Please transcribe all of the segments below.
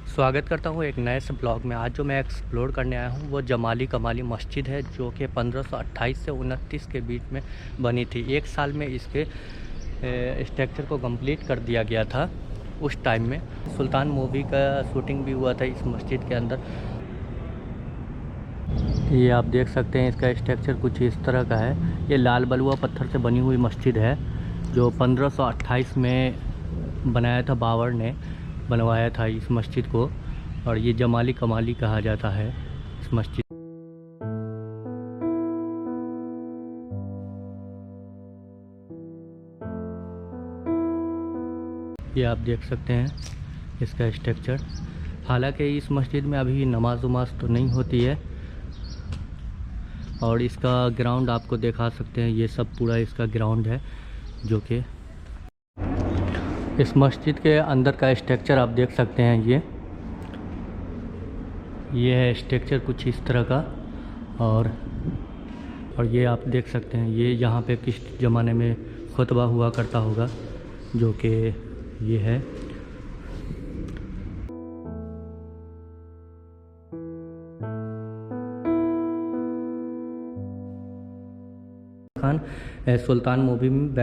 स्वागत करता हूँ एक नए से ब्लॉग में। आज जो मैं एक्सप्लोर करने आया हूँ वो जमाली कमाली मस्जिद है, जो कि 1528 से 29 के बीच में बनी थी। एक साल में इसके स्ट्रक्चर को कंप्लीट कर दिया गया था। उस टाइम में सुल्तान मूवी का शूटिंग भी हुआ था इस मस्जिद के अंदर। ये आप देख सकते हैं, इसका स्ट्रक्चर कुछ इस तरह का है। ये लाल बलुआ पत्थर से बनी हुई मस्जिद है, जो 1528 में बनाया था, बाबर ने बनवाया था इस मस्जिद को। और ये जमाली कमाली कहा जाता है इस मस्जिद। ये आप देख सकते हैं इसका स्ट्रक्चर। हालांकि इस मस्जिद में अभी नमाज वमाज तो नहीं होती है। और इसका ग्राउंड आपको दिखा सकते हैं, ये सब पूरा इसका ग्राउंड है। जो कि इस मस्जिद के अंदर का स्ट्रक्चर आप देख सकते हैं। ये है स्ट्रक्चर कुछ इस तरह का। और ये आप देख सकते हैं, ये यहाँ पे किस ज़माने में खुतबा हुआ करता होगा, जो कि ये है। खान सुल्तान मूवी में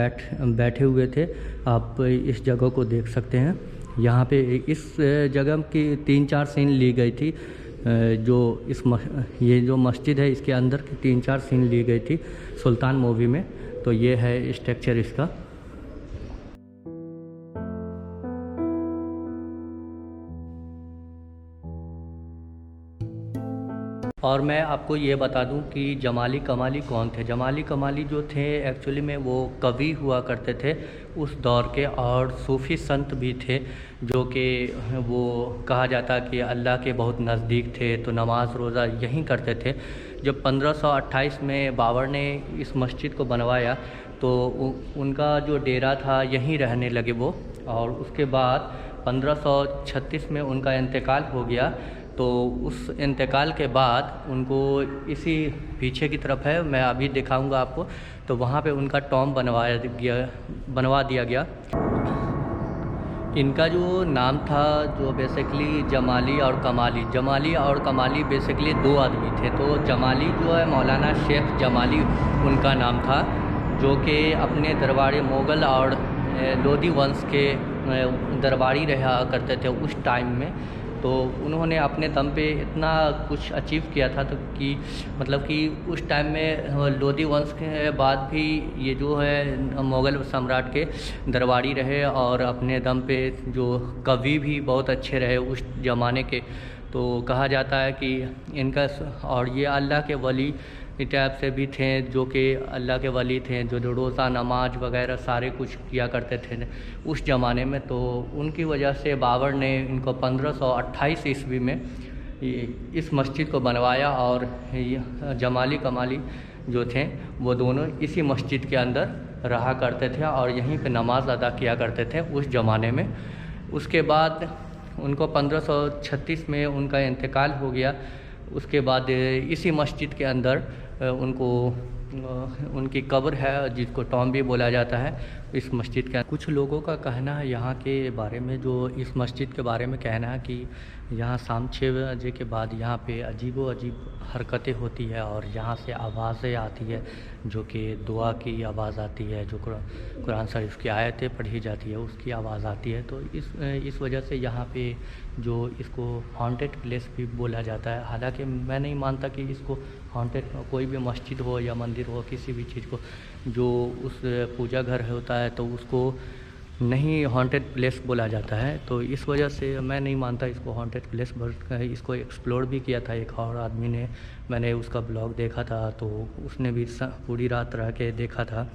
बैठे हुए थे। आप इस जगह को देख सकते हैं। यहाँ पे इस जगह की 3-4 सीन ली गई थी। जो ये जो मस्जिद है, इसके अंदर की 3-4 सीन ली गई थी सुल्तान मूवी में। तो ये है स्ट्रक्चर इसका। और मैं आपको ये बता दूं कि जमाली कमाली कौन थे। जमाली कमाली जो थे एक्चुअली में वो कवि हुआ करते थे उस दौर के, और सूफ़ी संत भी थे, जो कि वो कहा जाता कि अल्लाह के बहुत नज़दीक थे। तो नमाज रोज़ा यहीं करते थे। जब 1528 में बाबर ने इस मस्जिद को बनवाया तो उनका जो डेरा था यहीं रहने लगे वो। और उसके बाद 1536 में उनका इंतकाल हो गया। तो उस इंतकाल के बाद उनको इसी पीछे की तरफ है, मैं अभी दिखाऊंगा आपको। तो वहाँ पे उनका टॉम बनवा दिया गया। इनका जो नाम था, जो बेसिकली जमाली और कमाली बेसिकली 2 आदमी थे। तो जमाली जो है मौलाना शेख जमाली उनका नाम था, जो कि अपने दरबारी मुग़ल और लोधी वंश के दरबारी रहा करते थे उस टाइम में। तो उन्होंने अपने दम पे इतना कुछ अचीव किया था, तो कि मतलब कि उस टाइम में लोधी वंश के बाद भी ये जो है मुग़ल सम्राट के दरबारी रहे, और अपने दम पे जो कवि भी बहुत अच्छे रहे उस ज़माने के। तो कहा जाता है कि इनका, और ये अल्लाह के वली टाइप से भी थे, जो कि अल्लाह के वली थे, जो रोज़ा नमाज वगैरह सारे कुछ किया करते थे उस ज़माने में। तो उनकी वजह से बाबर ने इनको 1528 ईस्वी में इस मस्जिद को बनवाया। और जमाली कमाली जो थे वो दोनों इसी मस्जिद के अंदर रहा करते थे और यहीं पे नमाज अदा किया करते थे उस ज़माने में। उसके बाद उनको 1536 में उनका इंतकाल हो गया। उसके बाद इसी मस्जिद के अंदर उनकी कब्र है, जिसको टॉम भी बोला जाता है इस मस्जिद के। कुछ लोगों का कहना है यहाँ के बारे में, जो इस मस्जिद के बारे में कहना है कि यहाँ शाम 6 बजे के बाद यहाँ पे अजीब हरकतें होती है, और यहाँ से आवाज़ें आती है, जो कि दुआ की आवाज़ आती है, जो कुरान शरीफ की आयतें पढ़ी जाती है उसकी आवाज़ आती है। तो इस वजह से यहाँ पे जो इसको हॉन्टेड प्लेस भी बोला जाता है। हालांकि मैं नहीं मानता कि इसको हॉन्टेड, कोई भी मस्जिद हो या मंदिर हो, किसी भी चीज़ को जो उस पूजा घर होता है तो उसको नहीं हॉन्टेड प्लेस बोला जाता है। तो इस वजह से मैं नहीं मानता इसको हॉन्टेड प्लेस। इसको एक्सप्लोर भी किया था एक और आदमी ने, मैंने उसका ब्लॉग देखा था, तो उसने भी पूरी रात रह के देखा था।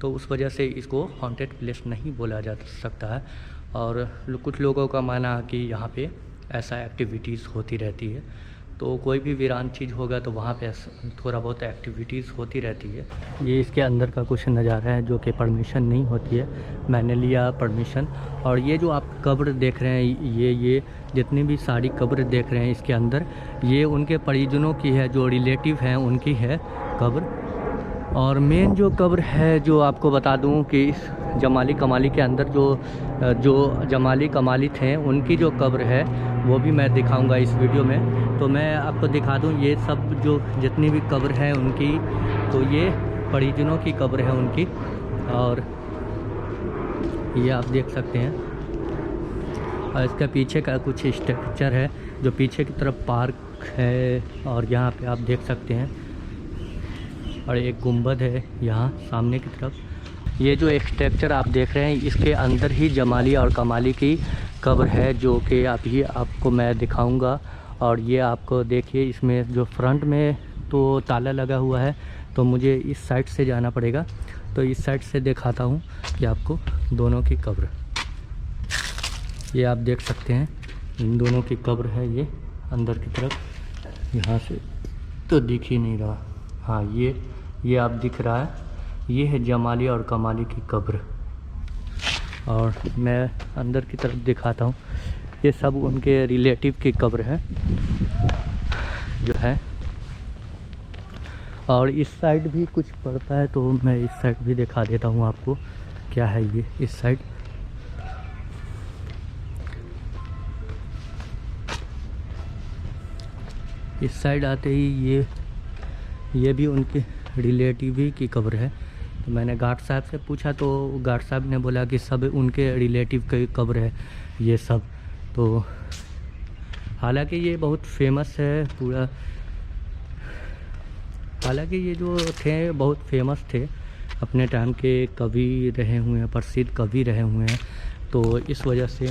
तो उस वजह से इसको हॉन्टेड प्लेस नहीं बोला जा सकता है। और कुछ लोगों का मानना है कि यहाँ पे ऐसा एक्टिविटीज़ होती रहती है। तो कोई भी वीरान चीज़ होगा तो वहाँ पे थोड़ा बहुत एक्टिविटीज़ होती रहती है। ये इसके अंदर का कुछ नज़ारा है, जो कि परमिशन नहीं होती है। मैंने लिया परमिशन। और ये जो आप कब्र देख रहे हैं, ये जितनी भी सारी कब्र देख रहे हैं इसके अंदर, ये उनके परिजनों की है, जो रिलेटिव हैं उनकी है कब्र। और मेन जो कब्र है जो आपको बता दूं कि इस जमाली कमाली के अंदर जो जमाली कमाली थे उनकी जो कब्र है वो भी मैं दिखाऊंगा इस वीडियो में। तो मैं आपको दिखा दूं ये सब जो जितनी भी कब्र है उनकी, तो ये परिजनों की कब्र है उनकी। और ये आप देख सकते हैं, और इसका पीछे का कुछ स्ट्रक्चर है जो पीछे की तरफ पार्क है, और यहाँ पे आप देख सकते हैं, और एक गुंबद है यहाँ सामने की तरफ। ये जो स्ट्रक्चर आप देख रहे हैं इसके अंदर ही जमाली और कमाली की कब्र है, जो कि अभी आपको मैं दिखाऊंगा। और ये आपको देखिए, इसमें जो फ्रंट में तो ताला लगा हुआ है, तो मुझे इस साइड से जाना पड़ेगा। तो इस साइड से दिखाता हूँ कि आपको दोनों की कब्र, ये आप देख सकते हैं इन दोनों की कब्र है। ये अंदर की तरफ यहाँ से तो दिख ही नहीं रहा, हाँ ये आप दिख रहा है, ये है जमाली और कमाली की कब्र। और मैं अंदर की तरफ दिखाता हूँ, ये सब उनके रिलेटिव की कब्र है जो है। और इस साइड भी कुछ पड़ता है, तो मैं इस साइड भी दिखा देता हूँ आपको क्या है ये। इस साइड आते ही ये भी उनके रिलेटिव ही की कब्र है। तो मैंने गार्ड साहब से पूछा, तो गार्ड साहब ने बोला कि सब उनके रिलेटिव की कब्र है ये सब। तो हालांकि ये बहुत फेमस है पूरा, हालांकि ये जो थे बहुत फेमस थे, अपने टाइम के कवि रहे हुए हैं, प्रसिद्ध कवि रहे हुए हैं। तो इस वजह से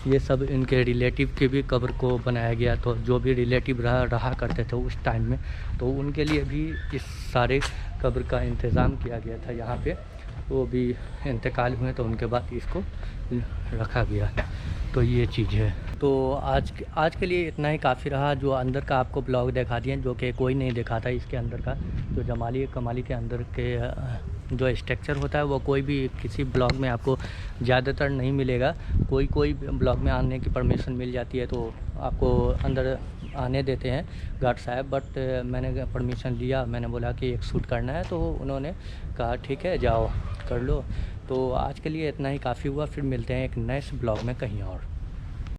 ये सब इनके रिलेटिव की भी कब्र को बनाया गया। तो जो भी रिलेटिव रहा करते थे उस टाइम में, तो उनके लिए भी इस सारे कब्र का इंतज़ाम किया गया था यहाँ पे। वो भी इंतकाल हुए तो उनके बाद इसको रखा गया। तो ये चीज़ है। तो आज के लिए इतना ही काफ़ी रहा। जो अंदर का आपको ब्लॉग दिखा दिए, जो कि कोई नहीं दिखा था इसके अंदर का, जो जमाली कमाली के अंदर के जो स्ट्रक्चर होता है वो कोई भी किसी ब्लॉग में आपको ज़्यादातर नहीं मिलेगा। कोई ब्लॉग में आने की परमिशन मिल जाती है तो आपको अंदर आने देते हैं गार्ड साहब, बट मैंने परमिशन लिया, मैंने बोला कि एक शूट करना है, तो उन्होंने कहा ठीक है जाओ कर लो। तो आज के लिए इतना ही काफ़ी हुआ, फिर मिलते हैं एक नए ब्लॉग में कहीं और।